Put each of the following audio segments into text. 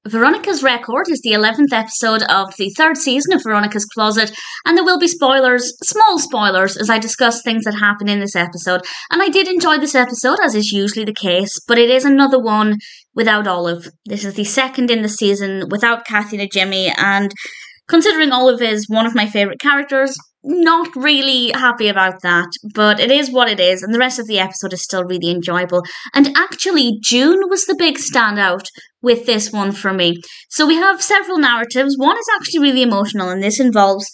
Veronica's Record is the 11th episode of the third season of Veronica's Closet, and there will be spoilers, small spoilers, as I discuss things that happen in this episode. And I did enjoy this episode, as is usually the case, but it is another one without Olive. This is the second in the season without Kathy and Jimmy, and considering Olive is one of my favourite characters, not really happy about that, but it is what it is, and the rest of the episode is still really enjoyable. And actually, June was the big standout with this one for me. So we have several narratives. One is actually really emotional, and this involves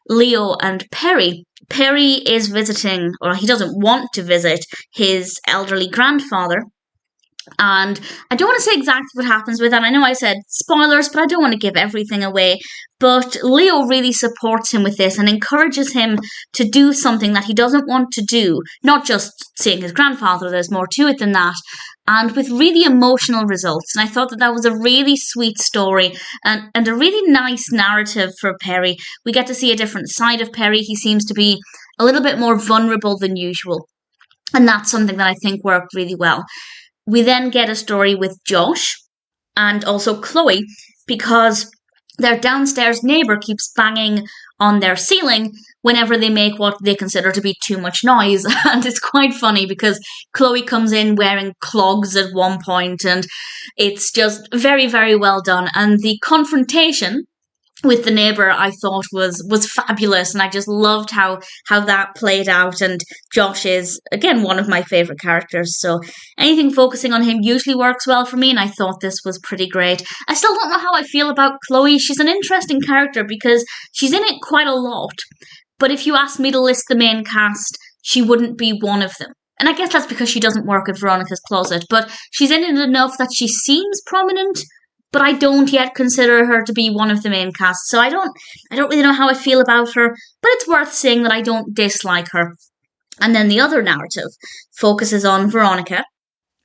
Leo and Perry. Perry is visiting, or he doesn't want to visit, his elderly grandfather. And I don't want to say exactly what happens with that. I know I said spoilers, but I don't want to give everything away. But Leo really supports him with this and encourages him to do something that he doesn't want to do. Not just seeing his grandfather, there's more to it than that. And with really emotional results. And I thought that was a really sweet story and a really nice narrative for Perry. We get to see a different side of Perry. He seems to be a little bit more vulnerable than usual. And that's something that I think worked really well. We then get a story with Josh and also Chloe, because their downstairs neighbour keeps banging on their ceiling whenever they make what they consider to be too much noise. And it's quite funny because Chloe comes in wearing clogs at one point, and it's just very, very well done. And the confrontation with the neighbour I thought was fabulous, and I just loved how that played out. And Josh is, again, one of my favourite characters, so anything focusing on him usually works well for me, and I thought this was pretty great. I still don't know how I feel about Chloe. She's an interesting character because she's in it quite a lot, but if you asked me to list the main cast, she wouldn't be one of them. And I guess that's because she doesn't work at Veronica's Closet, but she's in it enough that she seems prominent, but I don't yet consider her to be one of the main cast. So I don't really know how I feel about her, but it's worth saying that I don't dislike her. And then the other narrative focuses on Veronica.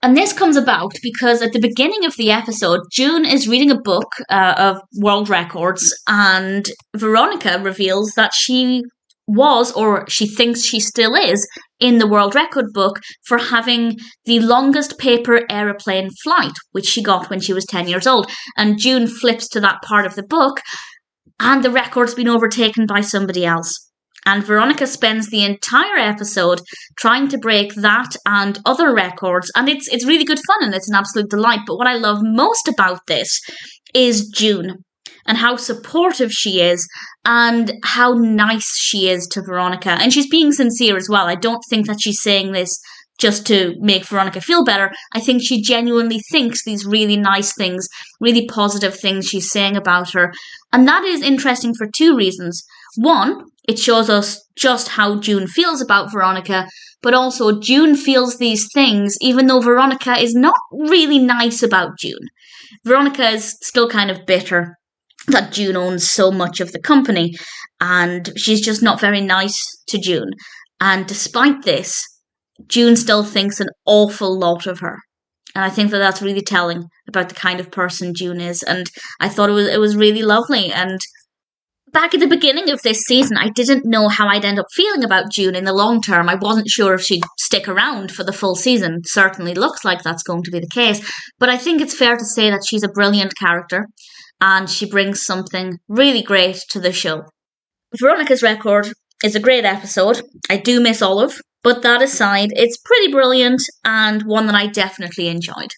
And this comes about because at the beginning of the episode, June is reading a book of world records, and Veronica reveals that she was, or she thinks she still is, in the world record book for having the longest paper aeroplane flight, which she got when she was 10 years old. And June flips to that part of the book, and the record's been overtaken by somebody else. And Veronica spends the entire episode trying to break that and other records, and it's really good fun and it's an absolute delight. But what I love most about this is June, and how supportive she is, and how nice she is to Veronica. And she's being sincere as well. I don't think that she's saying this just to make Veronica feel better. I think she genuinely thinks these really nice things, really positive things she's saying about her. And that is interesting for two reasons. One, it shows us just how June feels about Veronica, but also June feels these things even though Veronica is not really nice about June. Veronica is still kind of bitter that June owns so much of the company, and she's just not very nice to June. And despite this, June still thinks an awful lot of her. And I think that that's really telling about the kind of person June is. And I thought it was really lovely. And back at the beginning of this season, I didn't know how I'd end up feeling about June in the long term. I wasn't sure if she'd stick around for the full season. Certainly looks like that's going to be the case. But I think it's fair to say that she's a brilliant character, and she brings something really great to the show. Veronica's Record is a great episode. I do miss Olive, but that aside, it's pretty brilliant and one that I definitely enjoyed.